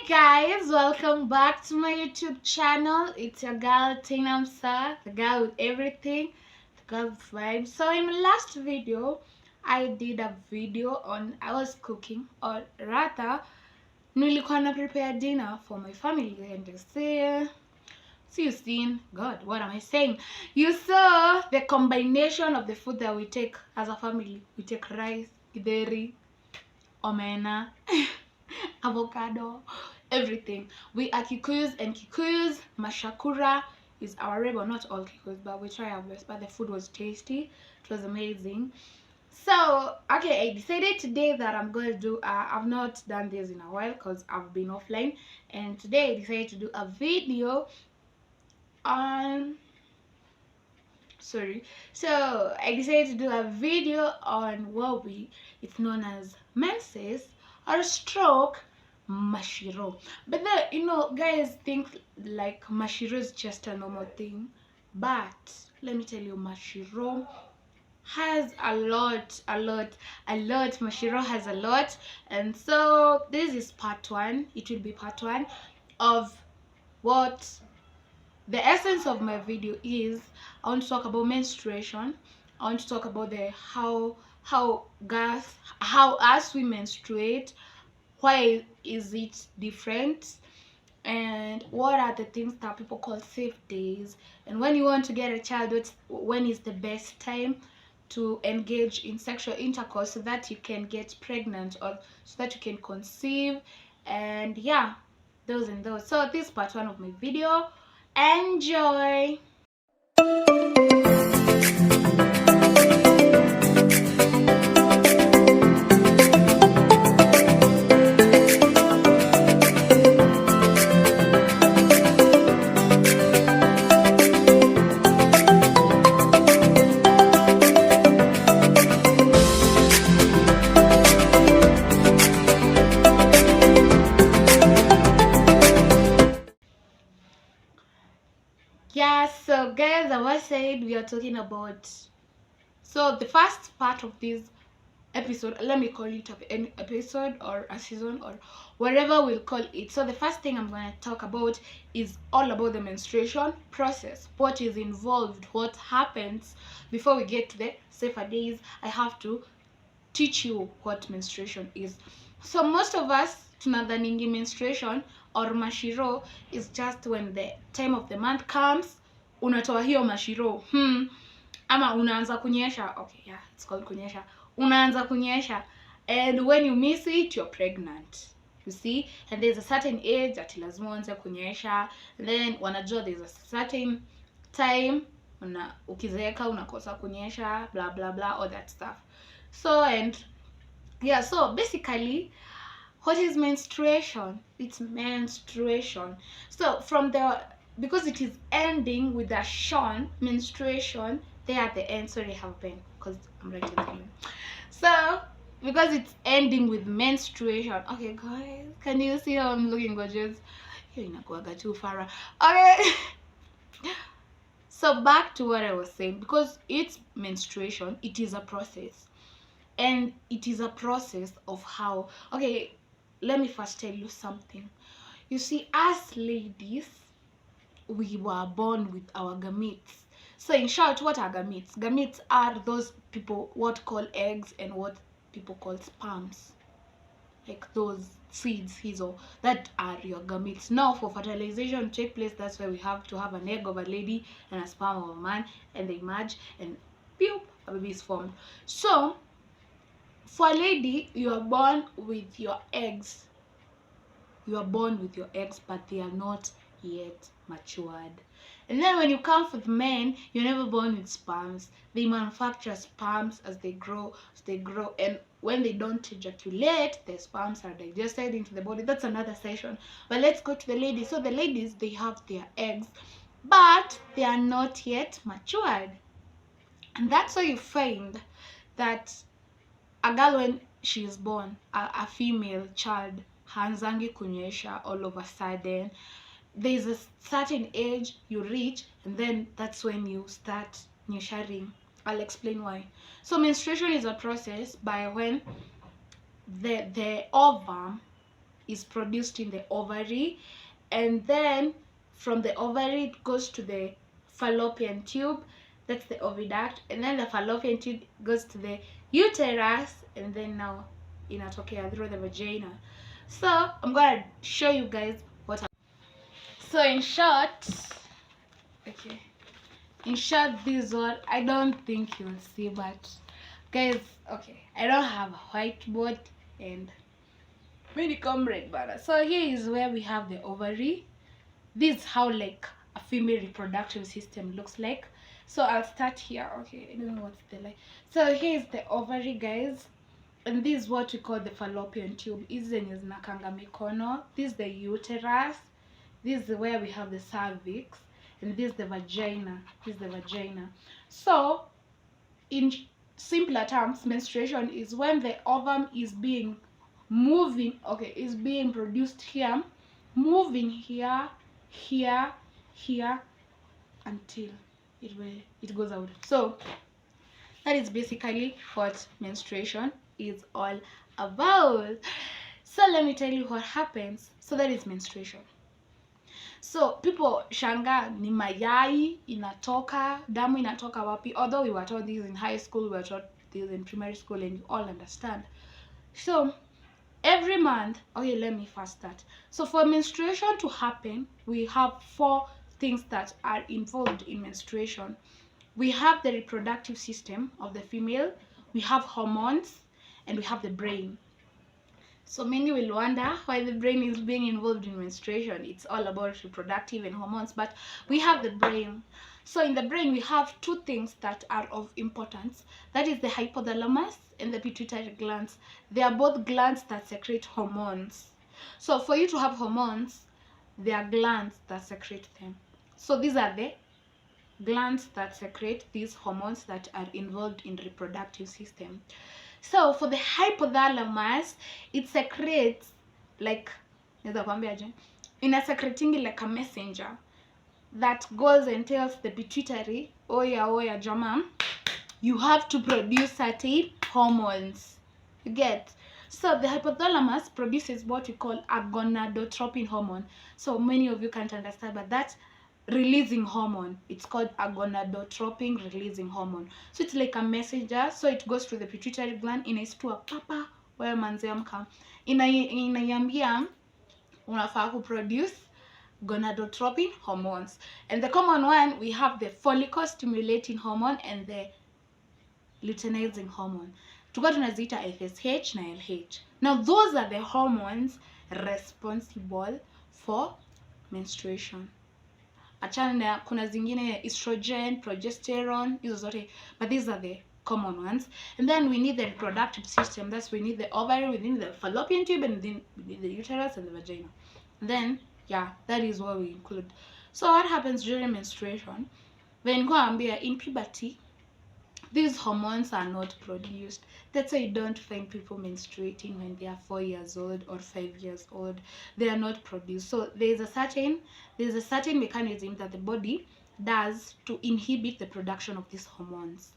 guys, welcome back to my YouTube channel. It's your girl Tinamsa, the girl with everything, the girl with vibes. So in my last video, I did a video on I was cooking, or rather, nilikuwa na prepare dinner for my family, and you seen, God, what am I saying? You saw the combination of the food that we take as a family. We take rice, githeri, omena, avocado, everything. We are Kikuyus, and Kikuyus, Mashakura is our rebel. Not all Kikuyus, but we try our best. But the food was tasty. It was amazing. So, okay, I decided today that I'm going to do, I've not done this in a while because I've been offline. And today I decided to do a video on, so I decided to do a video on what it's known as menses or stroke Machiro. But guys think like Machiro is just a normal thing, but let me tell you, Machiro has a lot. Machiro has a lot, and so this is part one. It will be part one of what the essence of my video is. I want to talk about menstruation. I want to talk about the how us we menstruate, why is it different, and what are the things that people call safe days, and when you want to get a child, when is the best time to engage in sexual intercourse so that you can get pregnant or so that you can conceive. And yeah, those and those. So this is part one of my video. Enjoy. Yeah, so guys, as I said, we are talking about, so the first part of this episode, let me call it an episode or a season or whatever we'll call it. So the first thing I'm going to talk about is all about the menstruation process, what is involved, what happens. Before we get to the safer days, I have to teach you what menstruation is. So most of us tunadhaningi menstruation or mashiro is just when the time of the month comes, unatoa hiyo mashiro ama unaanza kunyesha. Okay, yeah, it's called kunyesha. Unaanza kunyesha, and when you miss it, you're pregnant. You see, and there's a certain age that lazima uanze kunyesha, and then wanajua there's a certain time ukizeeka unakosa kunyesha, blah blah blah, all that stuff. So, and yeah, so basically, what is menstruation? It's menstruation. So because it is ending with a shon, menstruation, there at the end, sorry, have been, because I'm writing them. So because it's ending with menstruation, okay guys, can you see how I'm looking gorgeous? You're inakuaga too far. Okay. So back to what I was saying, because it's menstruation, it is a process. And it is a process of how, okay, let me first tell you something. You see, as ladies, we were born with our gametes. So in short, what are gametes? Gametes are those people what call eggs and what people call sperms. Like those seeds, that are your gametes. Now for fertilization to take place, that's why we have to have an egg of a lady and a sperm of a man, and they merge, and pew, a baby is formed. So for a lady, you are born with your eggs. You are born with your eggs, but they are not yet matured. And then when you come for the men, you're never born with sperms. They manufacture sperms as they grow, and when they don't ejaculate, the sperms are digested into the body. That's another session. But let's go to the ladies. So the ladies, they have their eggs, but they are not yet matured. And that's why you find that a girl, when she is born, a female child, haanzangi kunyesha all of a sudden. There's a certain age you reach, and then that's when you start nyesharing. I'll explain why. So menstruation is a process by when the ovum is produced in the ovary, and then from the ovary it goes to the fallopian tube, that's the oviduct, and then the fallopian tube goes to the uterus, and then now inatokea through the vagina. So I'm gonna show you guys what so in short, okay, in short, this one I don't think you'll see, but guys, okay, I don't have a whiteboard and many comrade banner. So here is where we have the ovary. This is how like a female reproductive system looks like. So I'll start here. Okay, I don't know what's the like. So here is the ovary, guys, and this is what we call the fallopian tube. Hizi zenye zinakanga mikono. This is the uterus. This is where we have the cervix, and this is the vagina. This is the vagina. So in simpler terms, menstruation is when the ovum is being moving, okay, is being produced here, moving here, here, here, until it goes out. So that is basically what menstruation is all about. So let me tell you what happens. So that is menstruation. So people shanga ni mayai inatoka, damu inatoka wapi. Although we were taught this in high school, we were taught this in primary school, and you all understand. So every month, okay, let me first start. So for menstruation to happen, we have 4 things that are involved in menstruation. We have the reproductive system of the female, we have hormones, and we have the brain. So many will wonder why the brain is being involved in menstruation. It's all about reproductive and hormones, but we have the brain. So in the brain, we have 2 things that are of importance. That is the hypothalamus and the pituitary glands. They are both glands that secrete hormones. So for you to have hormones, there are glands that secrete them. So these are the glands that secrete these hormones that are involved in reproductive system. So for the hypothalamus, it secretes like secreting like a messenger that goes and tells the pituitary, oya jama, you have to produce certain hormones. You get? So the hypothalamus produces what we call a gonadotropin hormone. So many of you can't understand, but that's releasing hormone. It's called a gonadotropin releasing hormone. So it's like a messenger. So it goes to the pituitary gland, inaistua papa wewe manzi amka, inaiambia unafaa kuproduce gonadotropin hormones. And the common one, we have the follicle stimulating hormone and the luteinizing hormone. Tuko tunaziita FSH na LH. Now those are the hormones responsible for menstruation. Achana kuna zingine estrogen, progesterone, hizo zote, but these are the common ones. And then we need the reproductive system. That's we need the ovary, we need the fallopian tube, and then we need the uterus and the vagina. And then yeah, that is what we include. So what happens during menstruation? When in puberty, these hormones are not produced. That's why you don't find people menstruating when they are 4 years old or 5 years old. They are not produced. So there's a certain mechanism that the body does to inhibit the production of these hormones.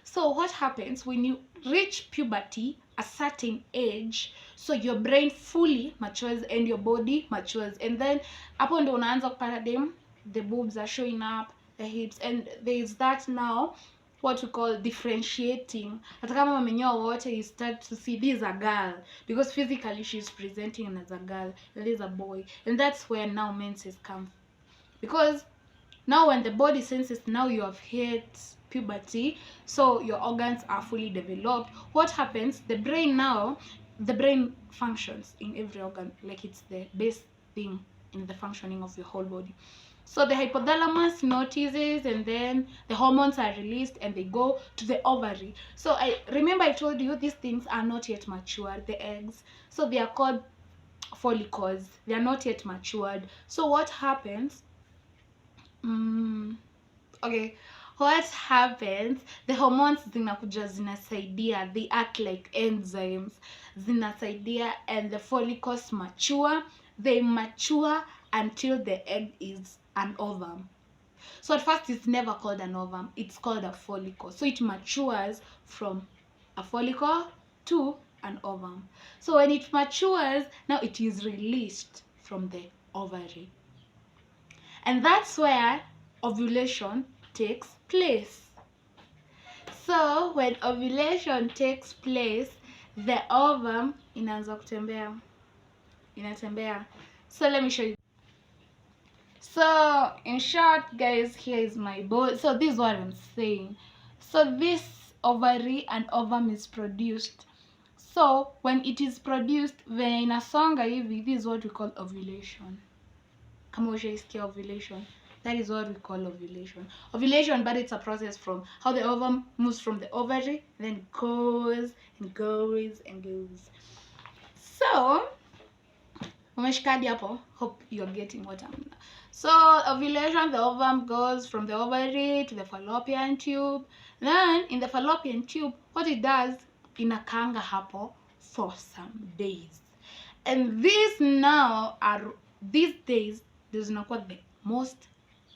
So what happens when you reach puberty, a certain age, so your brain fully matures and your body matures, and then hapo ndo unaanza kupata dem, the boobs are showing up, the hips, and there's that now what we call differentiating. Hata kama wamenyoa wote, you start to see this is a girl because physically she's presenting as a girl, and this is a boy, and that's where now menses come. Because now when the body senses now you have hit puberty, so your organs are fully developed, what happens? The brain functions in every organ like it's the best thing in the functioning of your whole body. So the hypothalamus notices, and then the hormones are released and they go to the ovary. So I told you these things are not yet matured, the eggs. So they are called follicles. They are not yet matured. So what happens? What happens? The hormones zinakuja zinasaidia, they act like enzymes, zinasaidia, and the follicles mature. They mature until the egg is an ovum. So at first it's never called an ovum, it's called a follicle. So it matures from a follicle to an ovum. So when it matures, now it is released from the ovary. And that's where ovulation takes place. So when ovulation takes place, the ovum inaanza kutembea. Inatembea. So let me show you. So in short, guys, here is my body. So this is what I'm saying. So this ovary and ovum is produced. So when it is produced, when inasonga hivi, this is what we call ovulation. Kama ushaisikia ovulation, that is what we call ovulation. Ovulation, but it's a process from how the ovum moves from the ovary, then goes and goes and goes. So umeshikadi hapo? Hope you're getting what I'm. So ovulation, the ovum goes from the ovary to the fallopian tube. Then in the fallopian tube, what it does, inakanga hapo for some days. And these days, these are the most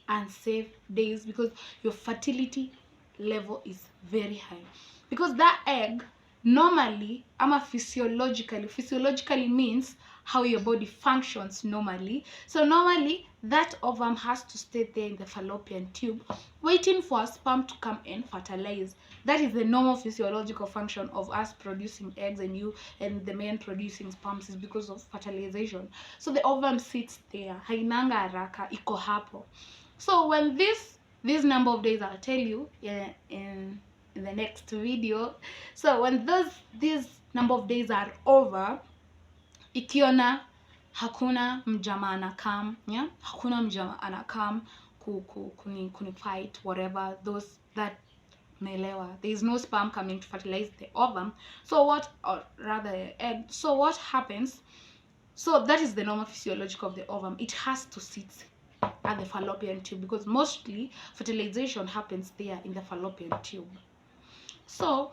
unsafe days because your fertility level is very high. Because that egg normally, physiologically means how your body functions normally. So normally that ovum has to stay there in the fallopian tube waiting for a sperm to come and fertilize. That is the normal physiological function of us producing eggs, and you and the men producing sperms is because of fertilization. So the ovum sits there, hainanga haraka, iko hapo. So when this number of days, I'll tell you in the next video. So when these number of days are over, ikiona hakuna mjama anakam, yeah, hakuna mjama anakam kuni fight, whatever, those that melewa, there is no sperm coming to fertilize the ovum. So or rather egg. So what happens? So that is the normal physiological of the ovum. It has to sit at the fallopian tube because mostly fertilization happens there in the fallopian tube. So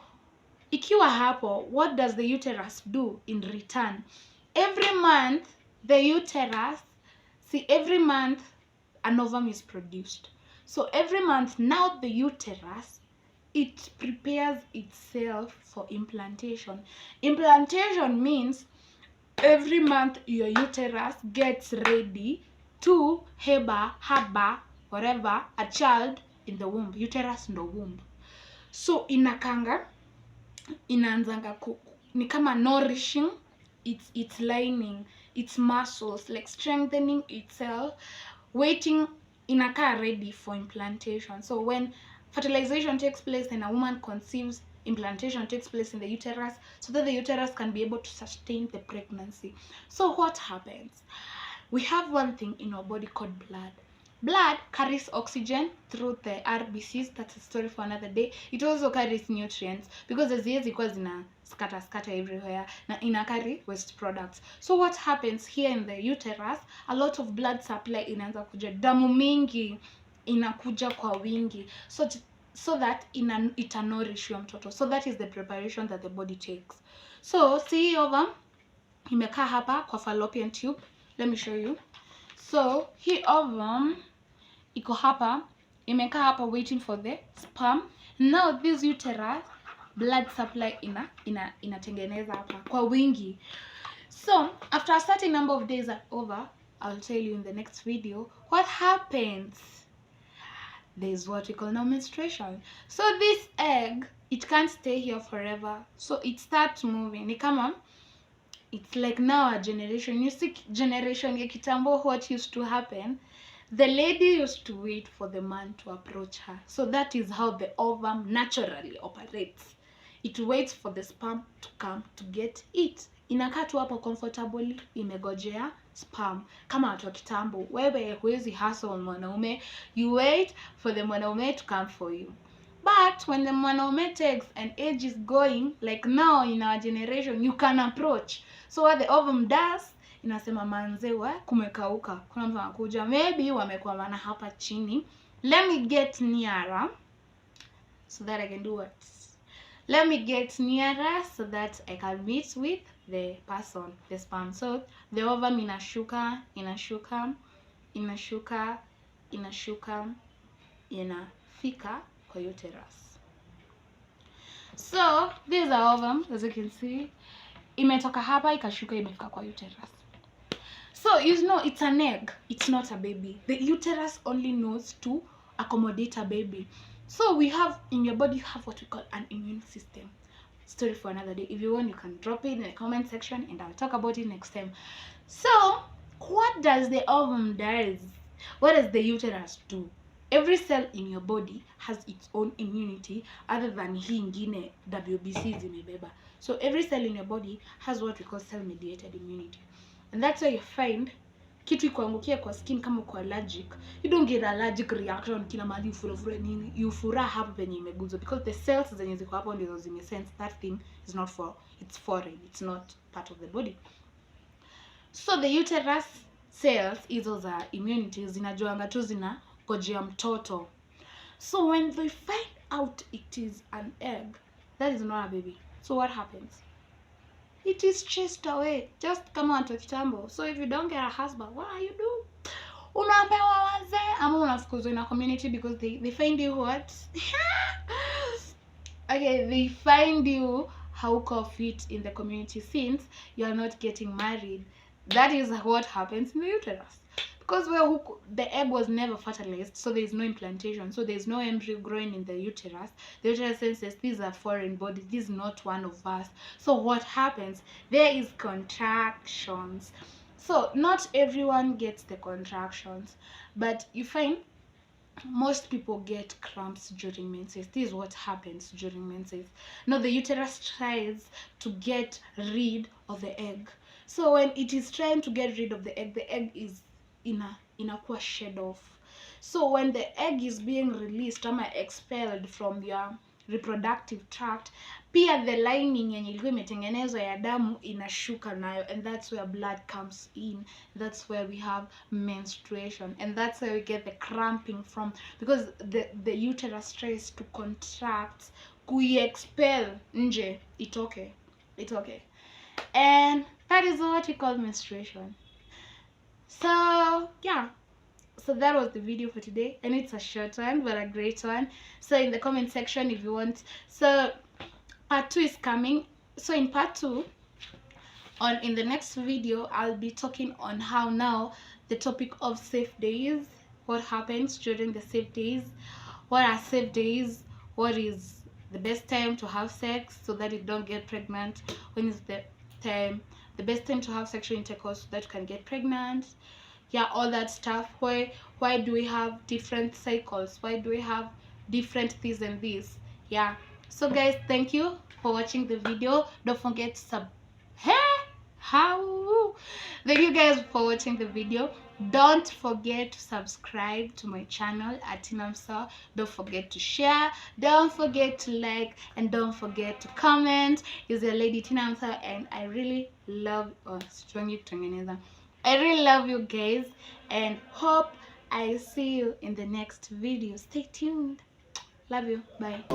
ikiwa hapo, what does the uterus do in return? Every month every month an ovum is produced. So every month now the uterus, it prepares itself for implantation. Implantation means every month your uterus gets ready to haba whatever a child in the womb. Uterus ndo womb. So inaanzanga ni kama nourishing its lining, its muscles, like strengthening itself, waiting, inakaa ready for implantation. So when fertilization takes place and a woman conceives, implantation takes place in the uterus so that the uterus can be able to sustain the pregnancy. So what happens? We have one thing in our body called blood. Blood carries oxygen through the RBCs. That's a story for another day. It also carries nutrients because haziwezi kuwa zina scatter everywhere na ina carry waste products. So what happens here in the uterus, a lot of blood supply inaanza kuja, damu mingi inakuja kwa wingi, so that ita nourish your mtoto. So that is the preparation that the body takes. So see ovum imekaa hapa kwa fallopian tube. Let me show you. So hii ovum iko hapa, imekaa hapa waiting for the sperm. Now this uterus, blood supply inatengeneza hapa kwa wingi. So after a certain number of days are over, I'll tell you in the next video what happens. There's what we call now menstruation. So this egg, it can't stay here forever. So it starts moving. Ni kama, it's like now a generation. You see generation ya kitambo, what used to happen? The lady used to wait for the man to approach her. So that is how the ovum naturally operates. It waits for the sperm to come to get it. Inakaa tu hapo comfortably, imegojea sperm. Kama watu wa kitambo, wewe huwezi hustle mwanaume, you wait for the mwanaume to come for you. But when the mwanaume takes and age is going, like now in our generation, you can approach. So what the ovum does, inasema manzewa kumekauka, kuna mtu anakuja, maybe wamekwamana hapa chini, let me get nearer so that I can do what? Let me get nearer so that I can meet with the person, the sperm. So the ovum inashuka, inafika kwa uterus. So these are ovum, as you can see. imetoka hapa ikashuka imefika kwa uterus. So you know it's an egg, it's not a baby. The uterus only knows to accommodate a baby. So we have in your body, you have what we call an immune system. Story for another day. If you want, you can drop it in the comment section and I'll talk about it next time. So what does the ovum does? What does the uterus do? Every cell in your body has its own immunity other than hii ingine WBC zimebeba. So every cell in your body has what we call cell mediated immunity. And that's why you find kitu ikuangukia kwa skin kama uko allergic, you don't get allergic reaction kila mahali ufura nini, you fura hapo penye imeguzwa, because the cells zenye ziko hapo ndizo zimesense that thing is not for, it's foreign, it's not part of the body. So the uterus cells hizo za immunity zinajuanga tu zinagojea mtoto. So when they find out it is an egg, that is not a baby. So what happens? It is chased away, just kama watu kitambo. So if you don't get a husband, what are you do? Unaambiwa wazee ama unafukuzwa in a community because they find you what? Okay, they find you hauko fit in the community since you are not getting married. That is what happens in the uterus. Because the egg was never fertilized, so there is no implantation, so there is no embryo growing in the uterus. The uterus senses these are foreign bodies, this is not one of us. So what happens? There is contractions. So not everyone gets the contractions, but you find most people get cramps during menses. This is what happens during menses. Now the uterus tries to get rid of the egg. So when it is trying to get rid of the egg is inakuwa shed off. So when the egg is being released or expelled from your reproductive tract, pia the lining yenye ilikuwa imetengenezwa ya damu inashuka nayo, and that's where blood comes in. That's where we have menstruation, and that's where we get the cramping from, because the uterus tries to contract, expel nje itoke. And that is what we call menstruation. So yeah, so that was the video for today, and it's a short one but a great one. So in the comment section if you want, so part 2 is coming. So in part 2, in the next video, I'll be talking on how now the topic of safe days, what happens during the safe days, what are safe days, what is the best time to have sex so that you don't get pregnant, when is the best time to have sexual intercourse so that you can get pregnant. Yeah, all that stuff. Why do we have different cycles? Why do we have different this and this? Yeah. So guys, thank you for watching the video. Don't forget to thank you guys for watching the video. Don't forget to subscribe to my channel at Tinamsa. Don't forget to share, don't forget to like, and don't forget to comment. It's your lady Tinamsa, and I really love I really love you guys, and hope I see you in the next video. Stay tuned. Love you. Bye.